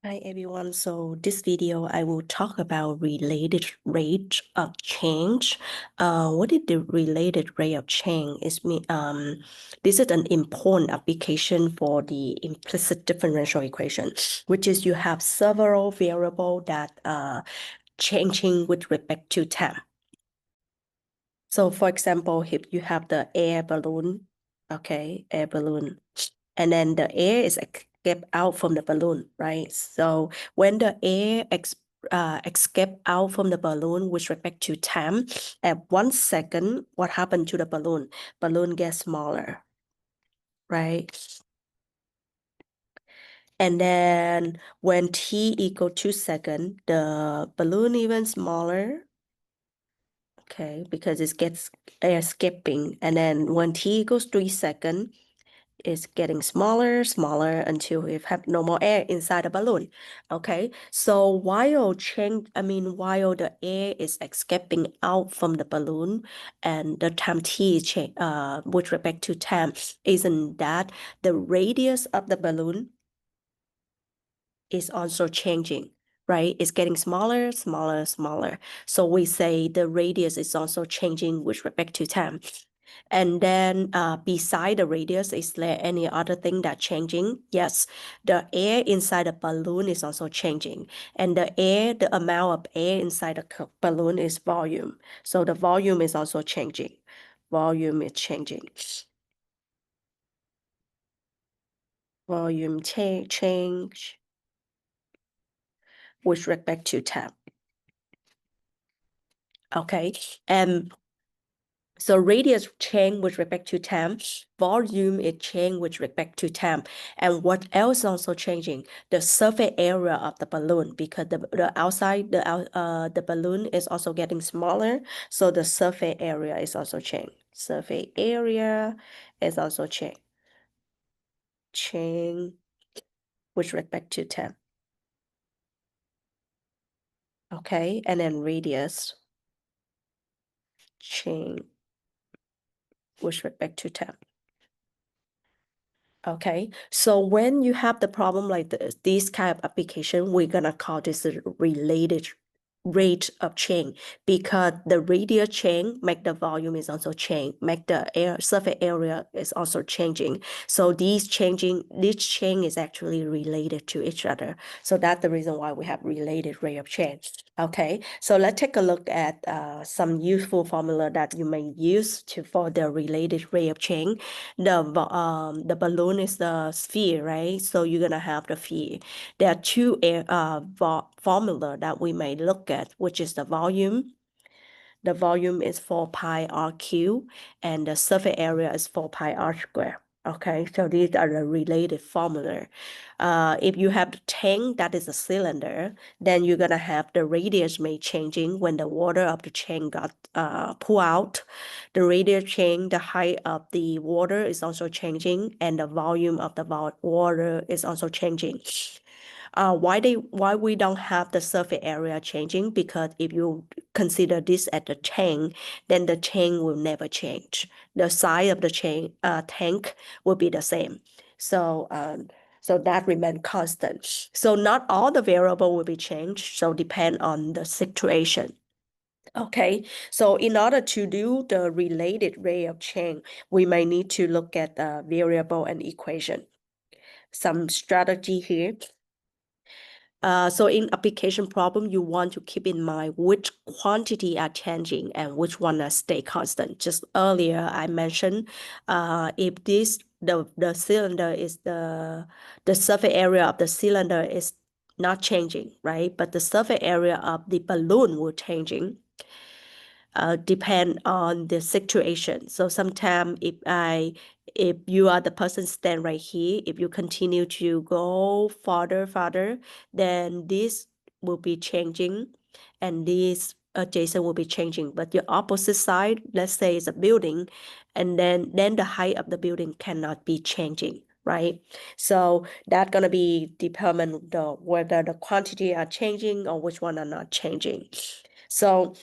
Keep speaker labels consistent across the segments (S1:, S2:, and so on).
S1: Hi everyone. So this video I will talk about related rate of change. What is the related rate of change? This is an important application for the implicit differential equation, which is you have several variables that changing with respect to time. So for example, if you have the air balloon, okay, air balloon, and then the air is escape out from the balloon, right? So when the air escape out from the balloon with respect to time, at 1 second, what happened to the balloon? Balloon gets smaller, right? And then when t equal 2 seconds, the balloon even smaller, okay, because it gets escaping. And then when t equals 3 seconds, it's getting smaller, smaller until we have no more air inside the balloon. Okay, so while the air is escaping out from the balloon and the time t is with respect to time, isn't that the radius of the balloon is also changing, right? It's getting smaller, smaller, smaller. So we say the radius is also changing with respect to time. And then beside the radius, is there any other thing that changing? Yes, the air inside the balloon is also changing. And the amount of air inside the balloon is volume. So the volume is also changing. Volume is changing. Volume change with respect to time. Okay, and so radius change with respect to time, volume is change with respect to time. And what else also changing? The surface area of the balloon, because the balloon is also getting smaller, so the surface area is also change. Surface area is also change with respect to time. Okay, and then radius change with respect to time. Okay, so when you have the problem like this kind of application, we're gonna call this a related rate of change, because the radius change make the volume is also change, make the air surface area is also changing. So this change is actually related to each other. So that's the reason why we have related rate of change. Okay, so let's take a look at some useful formula that you may use for the related rate of change. The balloon is the sphere, right? So you're gonna have the sphere. There are two formula that we may look at, which is the volume. The volume is 4 pi r cubed, and the surface area is 4 pi r squared. Okay, so these are the related formula. If you have the tank that is a cylinder, then you're gonna have the radius may changing when the water of the tank got pulled out. The radius change, the height of the water is also changing, and the volume of the water is also changing. Why we don't have the surface area changing? Because if you consider this as the tank, then the tank will never change. The size of the tank will be the same. So that remain constant. So not all the variable will be changed. So depend on the situation. Okay, so in order to do the related rate of change, we may need to look at the variable and equation. Some strategy here. So in application problem, you want to keep in mind which quantity are changing and which one are stay constant. Just earlier, I mentioned if the cylinder is the surface area of the cylinder is not changing, right? But the surface area of the balloon will changing. Depend on the situation. So sometimes if you are the person stand right here, if you continue to go farther, then this will be changing and this adjacent will be changing. But your opposite side, let's say it's a building, and then the height of the building cannot be changing, right? So that's gonna be determine whether the quantity are changing or which one are not changing. So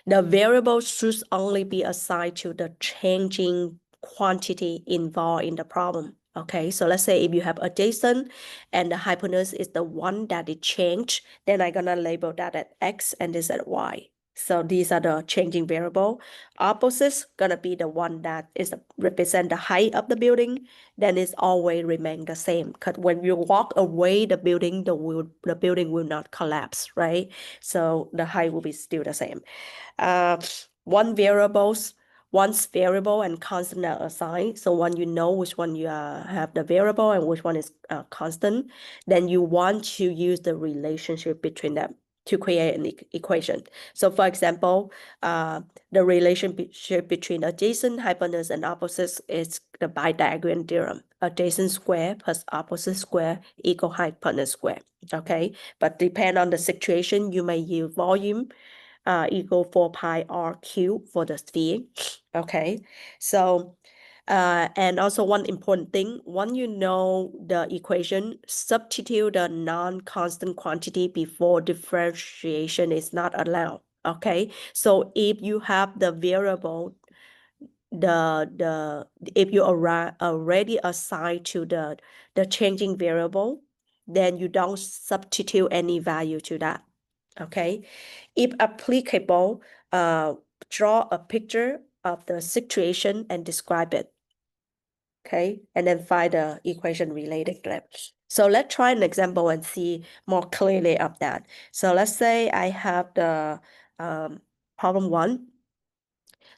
S1: the variable should only be assigned to the changing quantity involved in the problem. Okay, so let's say if you have adjacent and the hypotenuse is the one that it changed, then I'm gonna label that at X and this at Y. So these are the changing variable. Opposites gonna be the one that is represent the height of the building, then it's always remain the same. Because when you walk away the building, the building will not collapse, right? So the height will be still the same. Once variable and constant are assigned, so when you know which one you have the variable and which one is constant, then you want to use the relationship between them to create an equation. So for example, the relationship between adjacent, hypotenuse, and opposites is the Pythagorean theorem. Adjacent square plus opposite square equal hypotenuse square. Okay, but depend on the situation, you may use volume equal 4 pi r cubed for the sphere. Okay, so and also one important thing, when you know the equation, substitute the non-constant quantity before differentiation is not allowed. Okay, so if you have the variable, if you already assigned to the changing variable, then you don't substitute any value to that. Okay, if applicable, draw a picture of the situation and describe it. Okay, and then find the equation related to it. So let's try an example and see more clearly of that. So let's say I have the problem 1.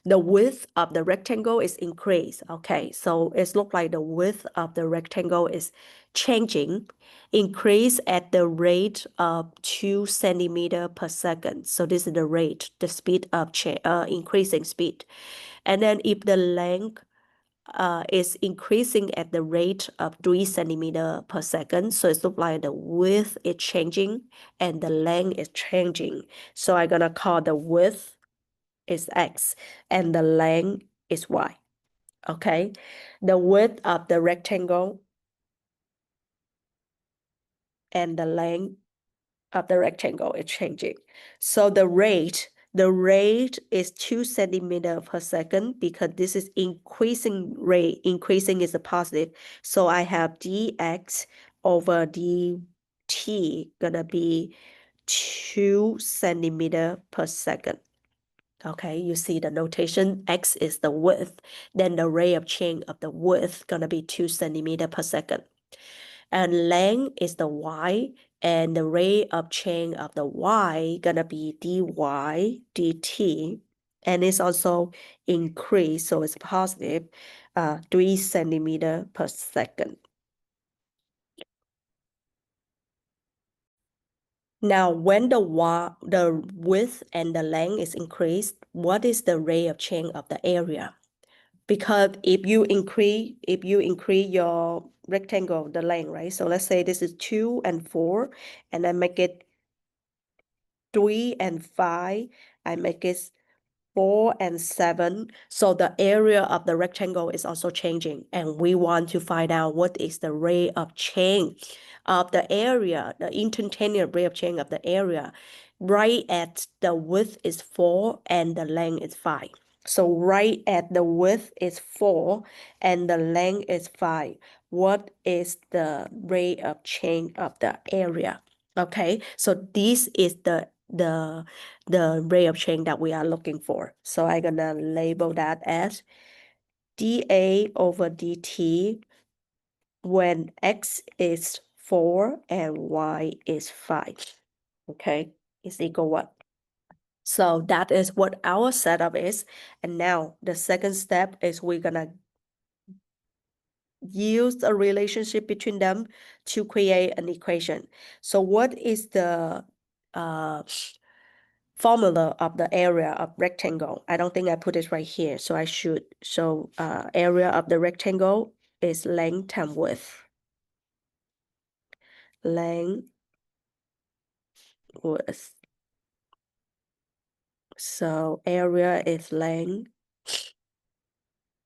S1: The width of the rectangle is increased. Okay, so it looks like the width of the rectangle is changing, increase at the rate of 2 centimeter per second. So this is the rate, the speed of increasing speed. And then if the length is increasing at the rate of 3 centimeter per second, so it looks like the width is changing and the length is changing. So I'm gonna call the width is X and the length is Y. Okay, the width of the rectangle and the length of the rectangle is changing. So the rate is 2 centimeter per second because this is increasing rate. Increasing is a positive. So I have dx over dt gonna be 2 centimeter per second. Okay, you see the notation, X is the width, then the rate of change of the width gonna be 2 centimeter per second. And length is the Y, and the rate of change of the Y gonna be dy dt, and it's also increased, so it's positive, 3 centimeter per second. Now, when the width and the length is increased, what is the rate of change of the area? Because if you increase your rectangle, the length, right? So let's say this is 2 and 4, and I make it 3 and 5, I make it 4 and 7. So the area of the rectangle is also changing, and we want to find out what is the rate of change of the area, the instantaneous rate of change of the area, right at the width is 4 and the length is 5. So right at the width is 4 and the length is 5. What is the rate of change of the area? Okay, so this is the rate of change that we are looking for. So I'm gonna label that as dA over dt when x is 4 and y is 5. Okay, is equal what? So that is what our setup is. And now the second step is we're gonna use a relationship between them to create an equation. So what is the formula of the area of rectangle? I don't think I put it right here, so I should. So area of the rectangle is length times width. Length width. So area is length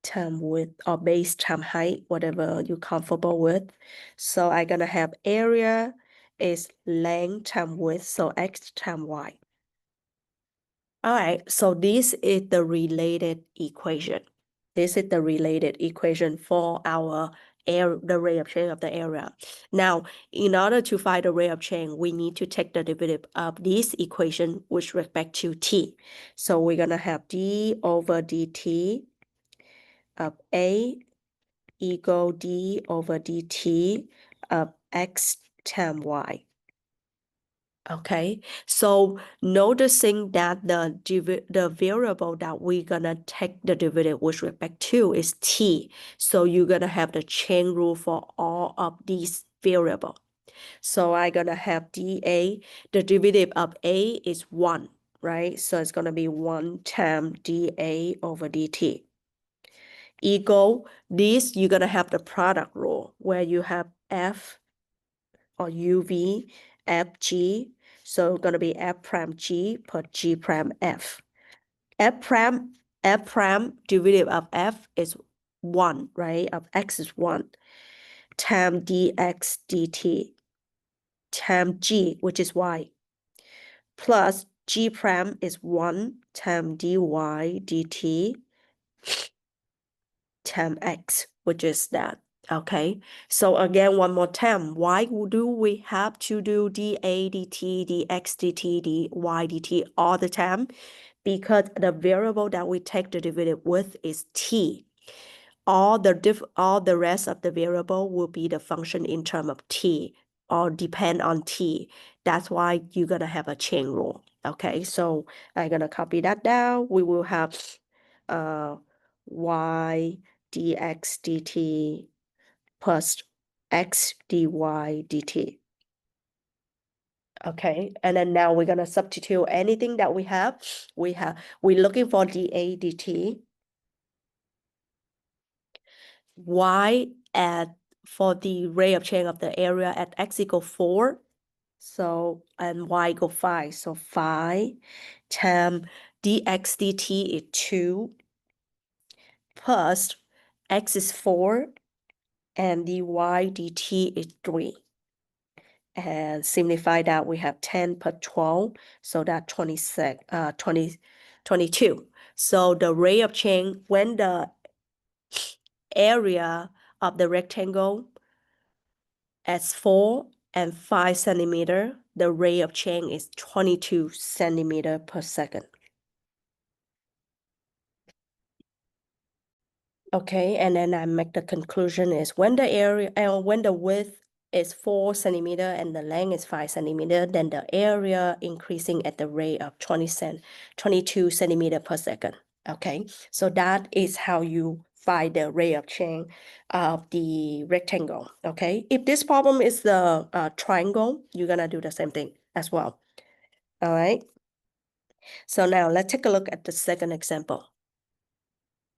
S1: times width or base times height, whatever you're comfortable with. So I'm gonna have area is length times width, so x times y. All right, so this is the related equation. This is the related equation for our the rate of change of the area. Now, in order to find the rate of change, we need to take the derivative of this equation with respect to t. So we're gonna have d over dt of a equal d over dt of x times y. Okay, so noticing that the variable that we're gonna take the derivative with respect to is t. So you're gonna have the chain rule for all of these variables. So I'm gonna have dA, the derivative of a is 1, right? So it's gonna be 1 times dA over dt. Equal this, you're gonna have the product rule where you have f or uv fg, so it's gonna be f prime g per g prime f. F prime derivative of f is 1, right? Of x is 1 times dx dt times g, which is y, plus g prime is 1 times dy dt times x, which is that. Okay, so again, one more time, why do we have to do dA, dt, dx, dt, dy, dt all the time? Because the variable that we take the derivative with is t. All the rest of the variable will be the function in terms of t or depend on t. That's why you're gonna have a chain rule. Okay, so I'm gonna copy that down. We will have y dx dt plus x dy dt. Okay, and then now we're gonna substitute anything that we have. We're looking for dA dt. Y for the rate of change of the area at x equal 4. So, and y equal 5. So 5 times dx dt is 2 plus x is 4 and dy dt is 3. And simplify that, we have 10 per 12, so that 22. So the rate of change when the area of the rectangle as 4 and 5 centimeter, the rate of change is 22 centimeter per second. Okay, and then I make the conclusion is when the width is 4 centimeter and the length is 5 centimeter, then the area increasing at the rate of 22 centimeter per second. Okay, so that is how you find the rate of change of the rectangle. Okay, if this problem is the triangle, you're gonna do the same thing as well. All right, so now let's take a look at the second example.